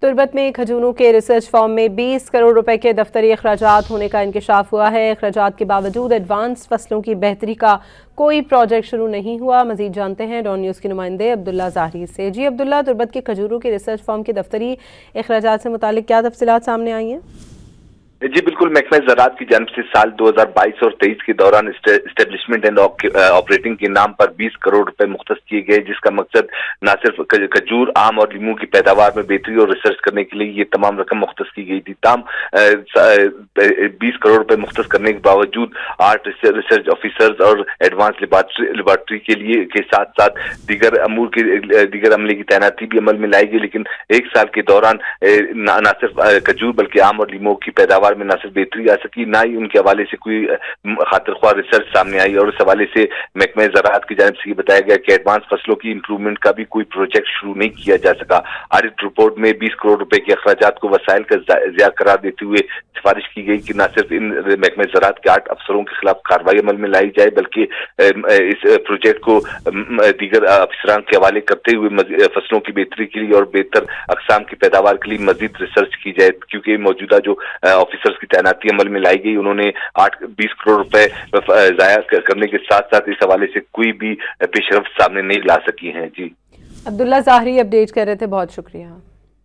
तुर्बत में खजूरों के research form में 20 करोड़ रुपए के दफ्तरी अखराजात होने का इंकशाफ हुआ है। अखराजात के बावजूद एडवांस फसलों की बेहतरी का कोई प्रोजेक्ट शुरू नहीं हुआ। मजीद जानते हैं डॉन न्यूज़ के नुमाइंदे अब्दुल्ला ज़ाहरी से। जी अब्दुल्ला, तुर्बत के खजूरों के रिसर्च फॉर्म के दफ्तरी अखराजात से मुतालिक क्या तफसीलात सामने आई हैं? जी बिल्कुल, महकमा ज़राअत की जानिब से साल 2022 और 23 के दौरान इस्टेब्लिशमेंट एंड ऑपरेटिंग के नाम पर 20 करोड़ रुपए मुख्तस किए गए, जिसका मकसद न सिर्फ खजूर, आम और लीमू की पैदावार में बेहतरी और रिसर्च करने के लिए ये तमाम रकम मुख्तस की गई थी। 20 करोड़ रुपए मुख्तस करने के बावजूद 8 रिसर्च ऑफिसर्स और एडवांस लेबॉर्ट्री के साथ साथ दीगर अमले की तैनाती भी अमल में लाई गई, लेकिन एक साल के दौरान न सिर्फ खजूर बल्कि आम और लीमू की पैदावार में न सिर्फ बेहतरी आ सकी, ना ही उनके हवाले से कोई खातिरख्वाह रिसर्च सामने आई। और इस हवाले से महकमा ज़राअत की जानिब से ये बताया गया कि एडवांस फसलों की इंप्रूवमेंट का भी कोई प्रोजेक्ट शुरू नहीं किया जा सका। ऑडिट रिपोर्ट में 20 करोड़ रुपए के अखराजात को वसाइल का ज़िया करार देते हुए सिफारिश की गई कि न सिर्फ इन महकमा ज़राअत के 8 अफसरों के खिलाफ कार्रवाई अमल में लाई जाए, बल्कि इस प्रोजेक्ट को दीगर अफसरान के हवाले करते हुए फसलों की बेहतरी के लिए और बेहतर अकसाम की पैदावार के लिए मजीद रिसर्च की जाए, क्योंकि मौजूदा जो ऑफिसर्स की तैनाती अमल में लाई गई, उन्होंने 20 करोड़ रुपए जाया करने के साथ साथ इस हवाले से कोई भी पेशरफ्त सामने नहीं ला सकी हैं। जी अब्दुल्ला ज़ाहरी अपडेट कर रहे थे, बहुत शुक्रिया।